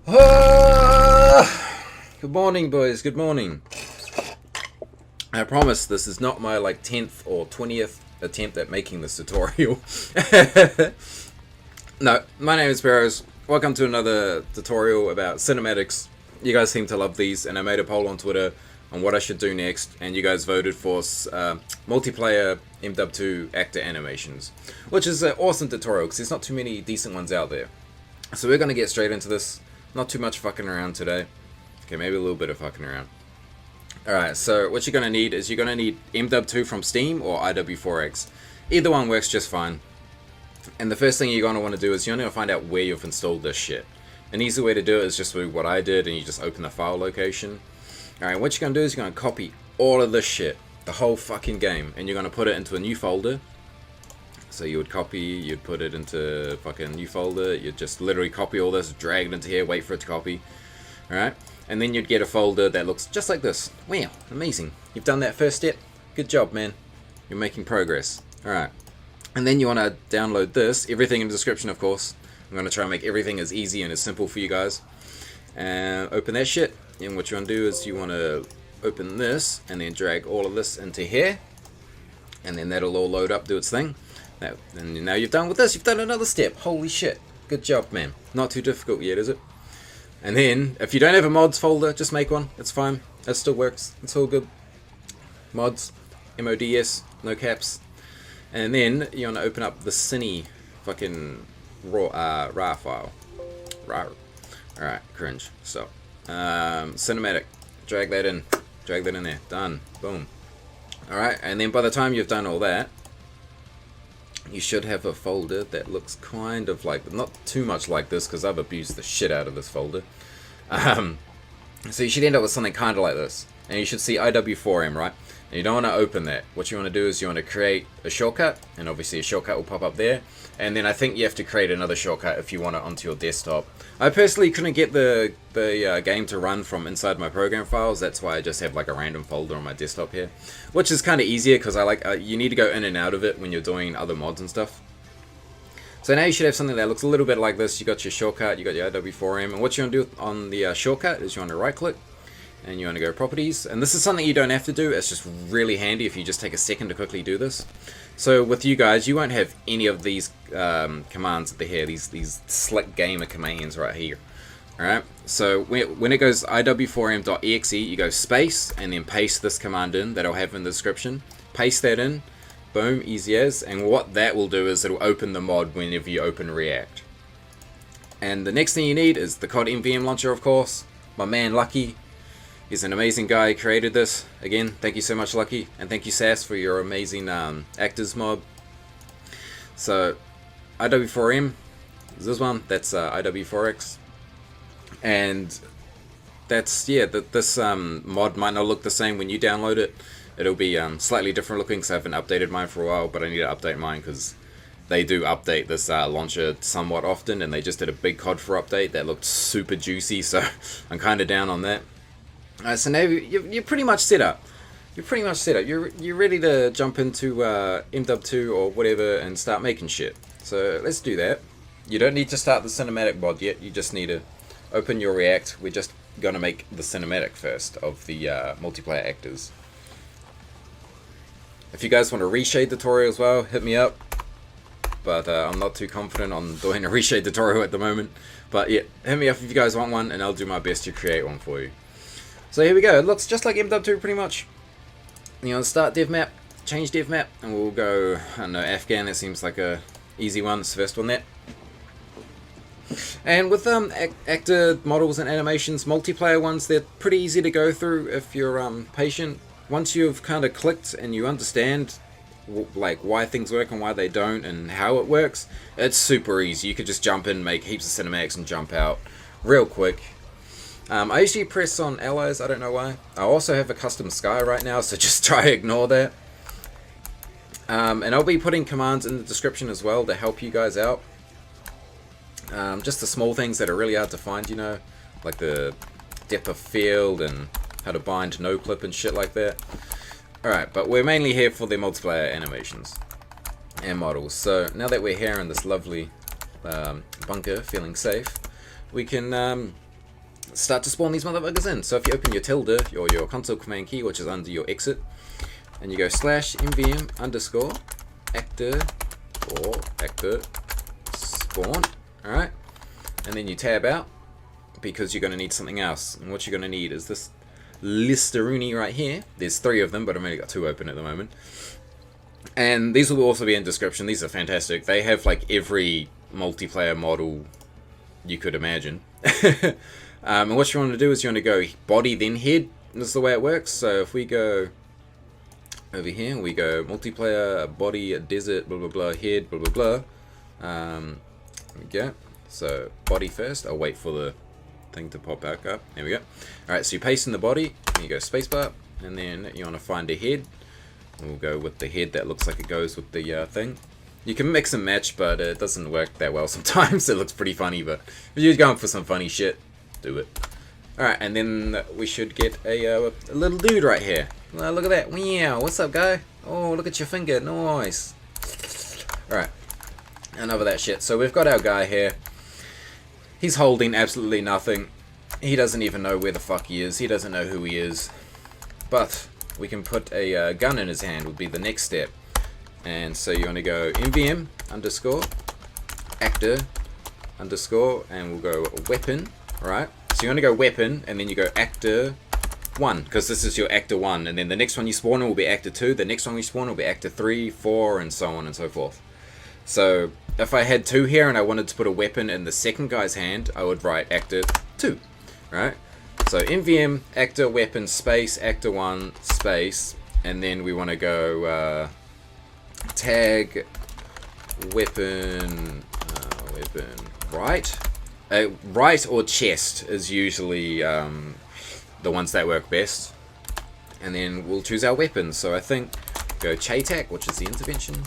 Good morning, boys. Good morning. I promise this is not my 10th or 20th attempt at making this tutorial. No, my name is Peroz. Welcome to another tutorial about cinematics. You guys seem to love these, and I made a poll on Twitter on what I should do next, and you guys voted for multiplayer Mw2 actor animations, which is an awesome tutorial because there's not too many decent ones out there. So we're going to get straight into this. Not too much fucking around today. Okay, maybe a little bit of fucking around. Alright, so what you're going to need is you're going to need Mw2 from Steam or IW4x. Either one works just fine. And the first thing you're going to want to do is you're going to find out where you've installed this shit. An easy way to do it is just what I did, and you just open the file location. Alright, what you're going to do is you're going to copy all of this shit, the whole fucking game, and you're going to put it into a new folder. So you would copy, you'd put it into fucking new folder, you'd just literally copy all this, drag it into here, wait for it to copy. Alright? And then you'd get a folder that looks just like this. Wow, amazing. You've done that first step. Good job, man. You're making progress. Alright. And then you want to download this, everything in the description, of course. I'm going to try and make everything as easy and as simple for you guys. And open that shit. And what you want to do is you want to open this and then drag all of this into here. And then that'll all load up, do its thing. And now you've done with this, you've done another step. Holy shit. Good job, man. Not too difficult yet, is it? And then, if you don't have a mods folder, just make one. It's fine. It still works. It's all good. Mods. MODS. No caps. And then, you want to open up the Cine fucking RAR file. RAR. Alright, cringe. So, cinematic. Drag that in. Drag that in there. Done. Boom. Alright, and then by the time you've done all that, you should have a folder that looks kind of like, not too much like this because I've abused the shit out of this folder. So you should end up with something kind of like this. And you should see IW4M, right? And you don't want to open that. What you want to do is you want to create a shortcut, and obviously a shortcut will pop up there. And then I think you have to create another shortcut if you want it onto your desktop. I personally couldn't get the game to run from inside my program files. That's why I just have like a random folder on my desktop here, which is kind of easier because I like you need to go in and out of it when you're doing other mods and stuff. So now you should have something that looks a little bit like this. You got your shortcut, you got your IW4M, and what you want to do on the shortcut is you want to right click. And you want to go properties, and this is something you don't have to do. It's just really handy if you just take a second to quickly do this. So with you guys, you won't have any of these commands at the here, these slick gamer commands right here. Alright, so when it goes iw4m.exe, you go space and then paste this command in that I'll have in the description. Paste that in, boom, easy as, and what that will do is it'll open the mod whenever you open React. And the next thing you need is the CODMVM launcher, of course. My man Luckyy. He's an amazing guy, he created this. Again, thank you so much, Luckyy. And thank you, Sass, for your amazing actors mod. So, IW4M is this one. That's IW4x. And that's, yeah, this mod might not look the same when you download it. It'll be slightly different looking because I haven't updated mine for a while, but I need to update mine because they do update this launcher somewhat often, and they just did a big COD 4 update that looked super juicy, so I'm kind of down on that. Alright, so now you're pretty much set up. You're pretty much set up. You're ready to jump into Mw2 or whatever and start making shit. So let's do that. You don't need to start the cinematic mod yet. You just need to open your React. We're just going to make the cinematic first of the multiplayer actors. If you guys want a reshade tutorial as well, hit me up. But I'm not too confident on doing a reshade tutorial at the moment. But yeah, hit me up if you guys want one, and I'll do my best to create one for you. So here we go. It looks just like Mw2 pretty much. You want to start dev map, change dev map, and we'll go, I don't know, Afghan. That seems like a easy one. It's the first one there. And with actor models and animations, multiplayer ones, they're pretty easy to go through if you're patient. Once you've kind of clicked and you understand like why things work and why they don't and how it works, it's super easy. You could just jump in, make heaps of cinematics, and jump out real quick. I usually press on allies, I don't know why. I also have a custom sky right now, so just try to ignore that. And I'll be putting commands in the description as well to help you guys out. Just the small things that are really hard to find, you know, like the depth of field and how to bind noclip and shit like that. Alright, but we're mainly here for the multiplayer animations and models. So now that we're here in this lovely bunker, feeling safe, we can start to spawn these motherfuckers in. So if you open your tilde or your console command key, which is under your exit, and you go /mvm underscore actor or actor spawn, alright, and then you tab out because you're going to need something else. And what you're going to need is this Listeruni right here. There's 3 of them, but I've only got 2 open at the moment. And these will also be in description. These are fantastic. They have like every multiplayer model you could imagine. And what you want to do is you want to go body then head. This is the way it works. So if we go over here, we go multiplayer, body, desert, blah blah blah, head, blah blah blah. There we go. So body first. I'll wait for the thing to pop back up. There we go. Alright, so you paste in the body, and you go spacebar, and then you want to find a head. We'll go with the head that looks like it goes with the thing. You can mix and match, but it doesn't work that well sometimes. It looks pretty funny, but if you're going for some funny shit, do it. Alright, and then we should get a little dude right here. Look at that. Wow, what's up, guy? Oh, look at your finger. Nice. Alright, enough of that shit. So we've got our guy here. He's holding absolutely nothing. He doesn't even know where the fuck he is. He doesn't know who he is. But we can put a gun in his hand would be the next step. And so you want to go mvm underscore actor underscore, and we'll go weapon, right? So you want to go weapon, and then you go actor 1, because this is your actor 1, and then the next one you spawn in will be actor 2, the next one we spawn will be actor 3, 4, and so on and so forth. So if I had 2 here and I wanted to put a weapon in the second guy's hand, I would write actor 2, right? So mvm actor weapon space actor 1 space, and then we want to go tag weapon right. Right or chest is usually the ones that work best, and then we'll choose our weapons. So I think go Chaytac, which is the intervention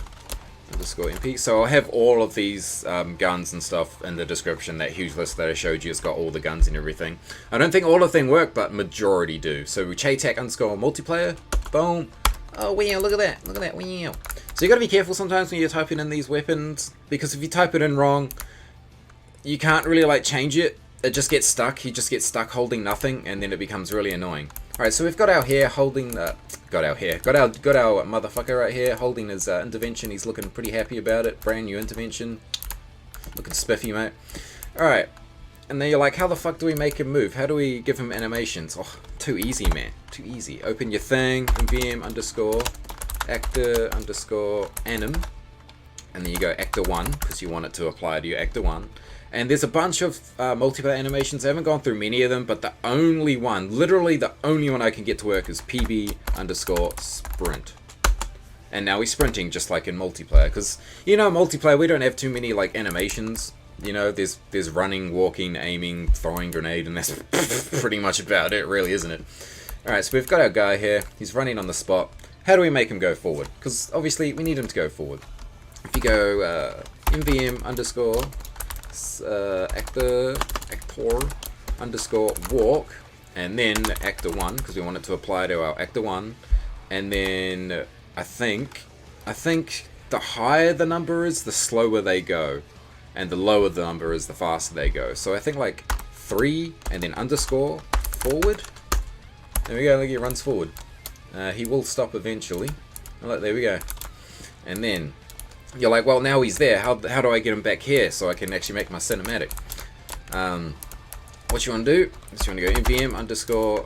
underscore MP. So I'll have all of these guns and stuff in the description. That huge list that I showed you has got all the guns and everything. I don't think all of them work, but majority do. So Chaytac underscore multiplayer, boom. Oh wow, look at that, look at that, wow. So you gotta be careful sometimes when you're typing in these weapons, because if you type it in wrong, you can't really like change it. It just gets stuck. You just get stuck holding nothing, and then it becomes really annoying. Alright, so we've got our hair holding got our motherfucker right here holding his intervention. He's looking pretty happy about it. Brand new intervention. Looking spiffy, mate. Alright. And then you're like, how the fuck do we make him move? How do we give him animations? Oh, too easy, man. Too easy. Open your thing, mvm underscore actor underscore anim, and then you go actor 1 because you want it to apply to your actor 1. And there's a bunch of multiplayer animations. I haven't gone through many of them, but the only one, literally the only one I can get to work is pb underscore sprint. And now he's sprinting just like in multiplayer, because you know, multiplayer we don't have too many like animations. You know, there's running, walking, aiming, throwing grenade, and that's pretty much about it, really, isn't it? Alright, so we've got our guy here. He's running on the spot. How do we make him go forward? Because obviously we need him to go forward. If you go mvm underscore actor underscore walk, and then actor 1, because we want it to apply to our actor 1, and then I think the higher the number is, the slower they go, and the lower the number is, the faster they go. So I think like 3 and then underscore forward. There we go, look, he runs forward. He will stop eventually. Look, there we go. And then you're like, well, now he's there. How do I get him back here so I can actually make my cinematic? What you want to do is you want to go mvm underscore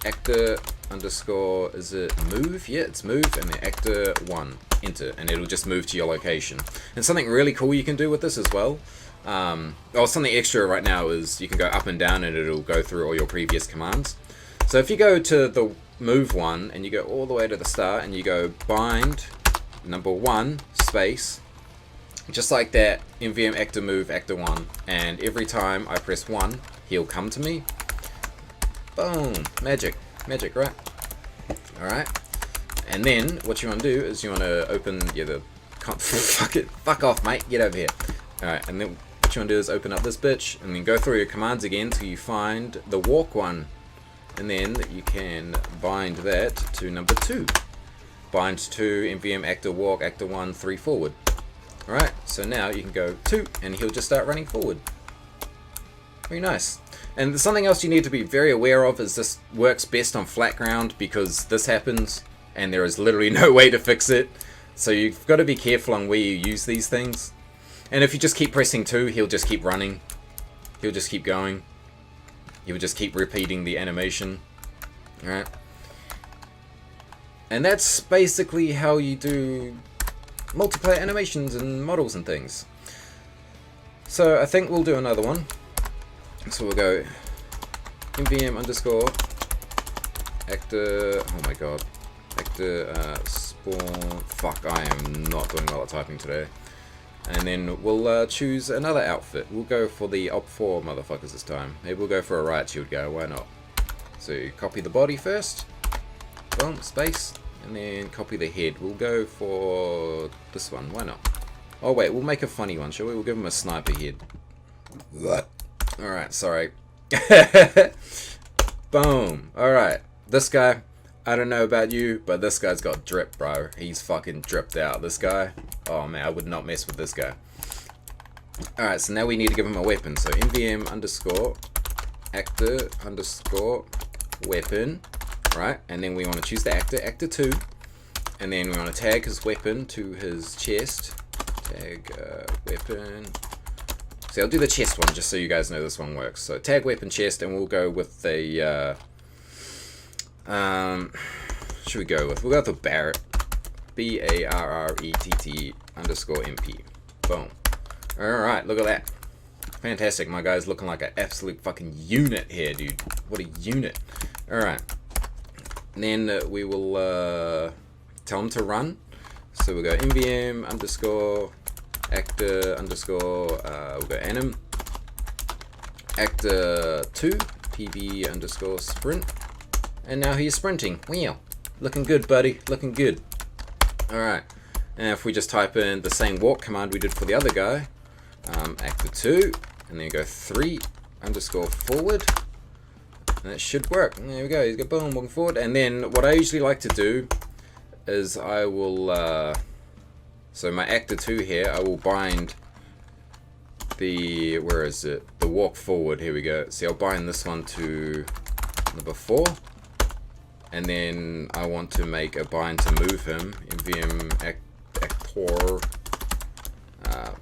actor underscore, is it move? Yeah, it's move, and then actor 1, enter, and it'll just move to your location. And something really cool you can do with this as well, something extra right now is you can go up and down and it'll go through all your previous commands. So if you go to the move one and you go all the way to the start and you go bind number 1 space, just like that, mvm actor move actor 1, and every time I press 1 he'll come to me. Boom, magic, right? Alright, and then what you want to do is you want to open fuck off, mate, get over here. Alright, and then what you want to do is open up this bitch and then go through your commands again till you find the walk one, and then you can bind that to number 2. Bind to mvm actor walk actor 1 3 forward. Alright, so now you can go 2 and he'll just start running forward. Very nice. And something else you need to be very aware of is this works best on flat ground because this happens and there is literally no way to fix it. So you've got to be careful on where you use these things. And if you just keep pressing 2, he'll just keep running. He'll just keep going. He'll just keep repeating the animation. Alright. And that's basically how you do multiplayer animations and models and things. So I think we'll do another one. So we'll go MVM underscore actor, oh my god, actor spawn, fuck, I am not doing a lot of typing today. And then we'll choose another outfit. We'll go for the OP4 motherfuckers this time. Maybe we'll go for a riot shield guy, why not? So you copy the body first, boom, space, and then copy the head. We'll go for this one, why not? Oh wait, we'll make a funny one, shall we? We'll give him a sniper head. Alright, sorry. Boom. Alright, this guy, I don't know about you, but this guy's got drip, bro. He's fucking dripped out. This guy, oh man, I would not mess with this guy. Alright, so now we need to give him a weapon. So MVM underscore actor underscore weapon, right? And then we want to choose the actor, actor 2. And then we want to tag his weapon to his chest. Tag weapon. See, I'll do the chest one just so you guys know this one works. So tag weapon chest, and we'll go with the should we go with? We'll go with Barrett. BARRETT underscore MP. Boom. Alright, look at that. Fantastic. My guy's looking like an absolute fucking unit here, dude. What a unit. Alright. Then we will tell him to run. So we'll go MVM underscore actor underscore we'll go anim actor 2 PB underscore sprint, and now he's sprinting. Wow, looking good, buddy, looking good. Alright, and if we just type in the same walk command we did for the other guy, actor 2, and then go 3 underscore forward, and it should work. And there we go, he's got boom, walking forward. And then what I usually like to do is I will so my actor 2 here, I will bind the, where is it, the walk forward, here we go. See, I'll bind this one to number 4, and then I want to make a bind to move him, MVM actor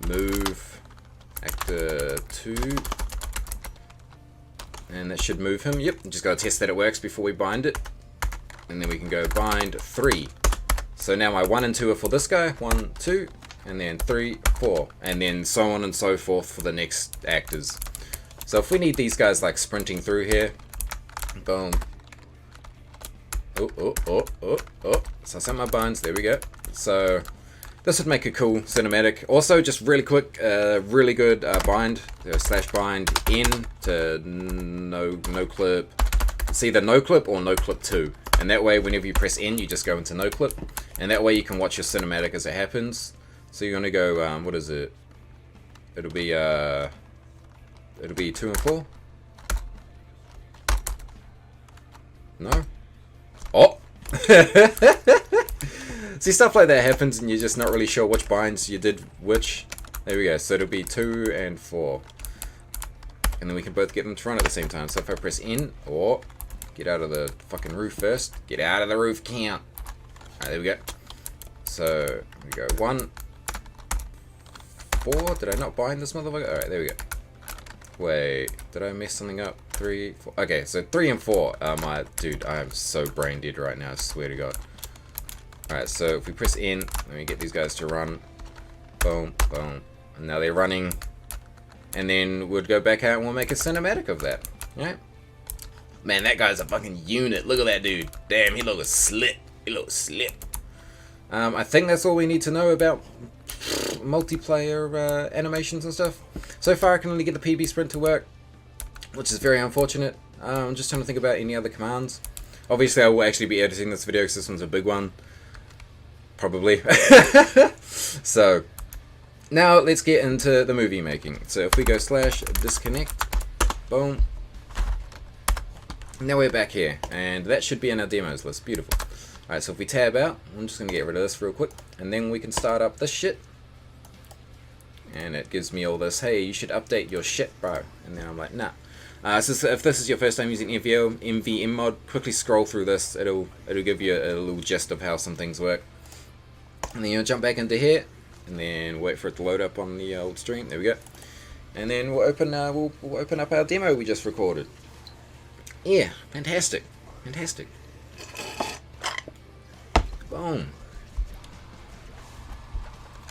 move actor 2, and that should move him. Yep, just gotta test that it works before we bind it, and then we can go bind 3. So now my 1 and 2 are for this guy, 1, 2, and then 3, 4, and then so on and so forth for the next actors. So if we need these guys like sprinting through here, boom. So I set my binds, there we go. So this would make a cool cinematic. Also, just really quick, really good bind, slash bind N to noclip. It's either noclip or noclip 2. And that way, whenever you press N, you just go into noclip. And that way you can watch your cinematic as it happens. So you're gonna go, what is it? It'll be 2 and 4. No? Oh! See, stuff like that happens and you're just not really sure which binds you did which. There we go, so it'll be 2 and 4. And then we can both get them to run at the same time. So if I press N, or get out of the fucking roof first. Get out of the roof count. Alright, there we go. So, we go 1, 4. Did I not bind this motherfucker? Alright, there we go. Wait, did I mess something up? 3, 4. Okay, so 3 and 4. My dude, I am so brain dead right now, I swear to God. Alright, so if we press N, let me get these guys to run. Boom, boom. And now they're running. And then we'll go back out and we'll make a cinematic of that. Alright? Man, that guy's a fucking unit. Look at that dude. Damn, he looks slick. He looks slick. I think that's all we need to know about multiplayer animations and stuff. So far, I can only get the PB sprint to work, which is very unfortunate. I'm just trying to think about any other commands. Obviously, I will actually be editing this video because this one's a big one. Probably. So, now let's get into the movie making. So if we go slash disconnect, boom. Now we're back here, and that should be in our demos list. Beautiful. Alright, so if we tab out, I'm just going to get rid of this real quick, and then we can start up this shit. and it gives me all this, hey, you should update your shit, bro. And then I'm like, nah. So if this is your first time using MW mod, quickly scroll through this. It'll give you a little gist of how some things work. And then you'll jump back into here, and then wait for it to load up on the old stream. There we go. And then we'll open up our demo we just recorded. Yeah, fantastic, fantastic. Boom.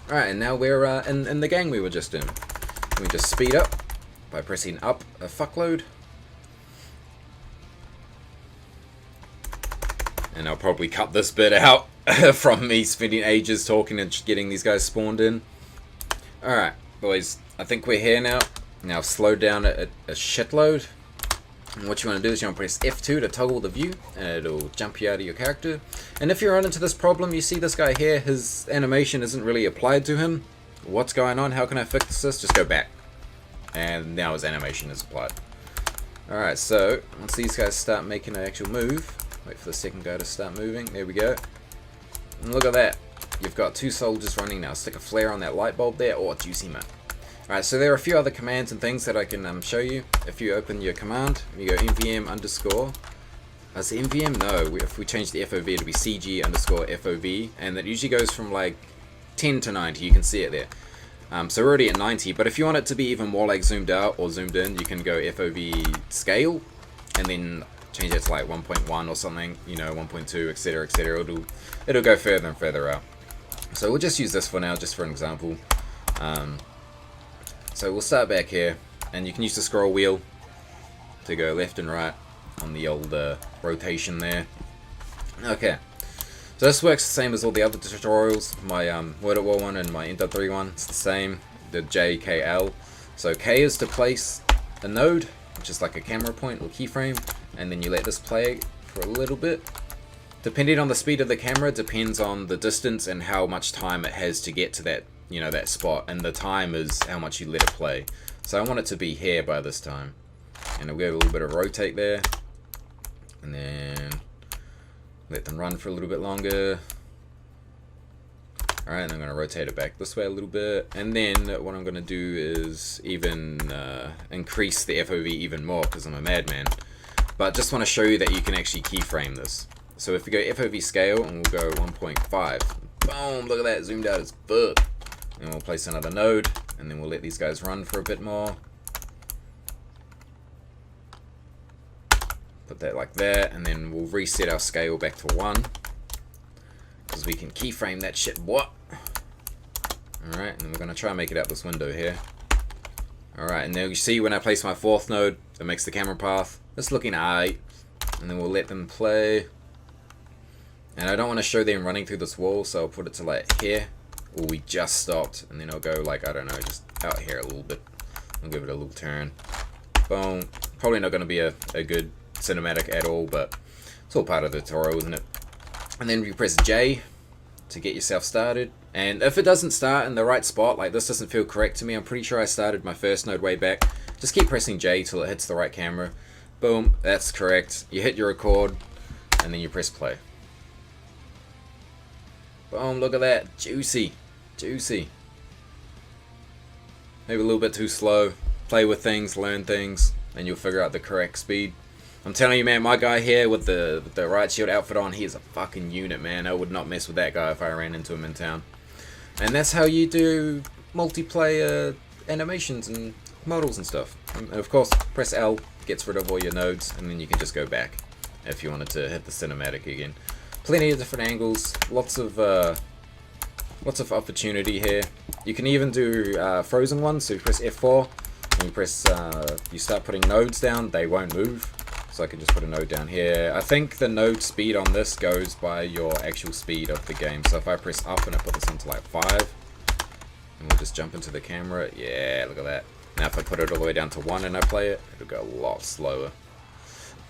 Alright, and now we're in the gang we were just in. We just speed up by pressing up a fuckload. And I'll probably cut this bit out from me spending ages talking and getting these guys spawned in. Alright, boys, I think we're here now. Now slow down a shitload. And what you want to do is you want to press F2 to toggle the view, and it'll jump you out of your character. And if you run into this problem, you see this guy here, his animation isn't really applied to him. What's going on? How can I fix this? Just go back. And now his animation is applied. Alright, so once these guys start making an actual move, wait for the second guy to start moving. There we go. And look at that. You've got two soldiers running now. Stick a flare on that light bulb there. Oh, juicy, man. Alright, so there are a few other commands and things that I can show you. If you open your command, you go mvm underscore. Is it mvm? No, if we change the FOV, it'll be cg underscore FOV. And that usually goes from like 10 to 90. You can see it there. So we're already at 90, but if you want it to be even more like zoomed out or zoomed in, you can go FOV scale and then change it to like 1.1 or something, you know, 1.2, etc, etc. It'll go further and further out. So we'll just use this for now, just for an example. So we'll start back here, and you can use the scroll wheel to go left and right on the old rotation there. Okay. So this works the same as all the other tutorials. My Word@War one and my IW3 one, it's the same. The JKL. So K is to place a node, which is like a camera point or keyframe, and then you let this play for a little bit. Depending on the speed of the camera, depends on the distance and how much time it has to get to that, you know, that spot. And the time is how much you let it play. So I want it to be here by this time. And we'll give it a little bit of rotate there, and then let them run for a little bit longer. Alright, and I'm going to rotate it back this way a little bit. And then what I'm going to do is even increase the FOV even more, because I'm a madman. But just want to show you that you can actually keyframe this. So if we go FOV scale, and we'll go 1.5. Boom, look at that, zoomed out as fuck. And we'll place another node, and then we'll let these guys run for a bit more. Put that like that, and then we'll reset our scale back to 1. Because we can keyframe that shit, what? Alright, and then we're going to try and make it out this window here. Alright, and now you see when I place my fourth node, it makes the camera path. It's looking alright. And then we'll let them play. And I don't want to show them running through this wall, so I'll put it to like here. Or we just stopped, and then I'll go like, I don't know, just out here a little bit. I'll give it a little turn. Boom. Probably not going to be a good cinematic at all, but it's all part of the tutorial, isn't it? And then you press J to get yourself started. And if it doesn't start in the right spot, like this doesn't feel correct to me, I'm pretty sure I started my first node way back. Just keep pressing J till it hits the right camera. Boom, that's correct. You hit your record, and then you press play. Boom, look at that. Juicy. Juicy. Maybe a little bit too slow. Play with things, learn things, and you'll figure out the correct speed. I'm telling you, man, my guy here with the riot shield outfit on, he is a fucking unit, man. I would not mess with that guy if I ran into him in town. And that's how you do multiplayer animations and models and stuff. And of course, press L, gets rid of all your nodes, and then you can just go back if you wanted to hit the cinematic again. Plenty of different angles, lots of opportunity here. You can even do frozen ones, so you press F4, and you press, you start putting nodes down, they won't move. So I can just put a node down here. I think the node speed on this goes by your actual speed of the game. So if I press up and I put this into like 5, and we'll just jump into the camera. Yeah, look at that. Now if I put it all the way down to 1 and I play it, it'll go a lot slower.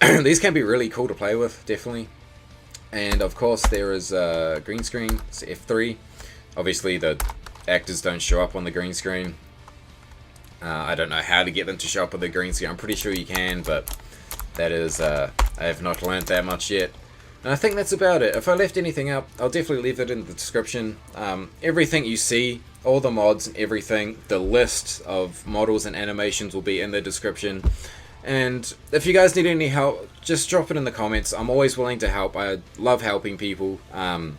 These can be really cool to play with, definitely. And of course there is green screen, it's F3. Obviously the actors don't show up on the green screen. I don't know how to get them to show up on the green screen. I'm pretty sure you can, but that is, I have not learned that much yet. And I think that's about it. If I left anything out, I'll definitely leave it in the description. Everything you see all the mods and everything. The list of models and animations will be in the description. And if you guys need any help, just drop it in the comments. I'm always willing to help. I love helping people. And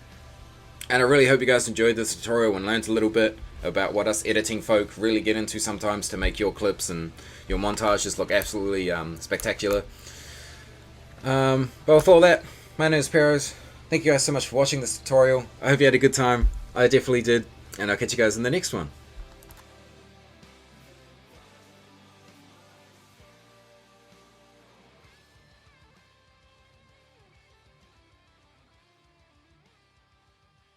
I really hope you guys enjoyed this tutorial and learned a little bit about what us editing folk really get into sometimes to make your clips and your montages look absolutely spectacular. But with all that, my name is Peroz. Thank you guys so much for watching this tutorial. I hope you had a good time. I definitely did. And I'll catch you guys in the next one.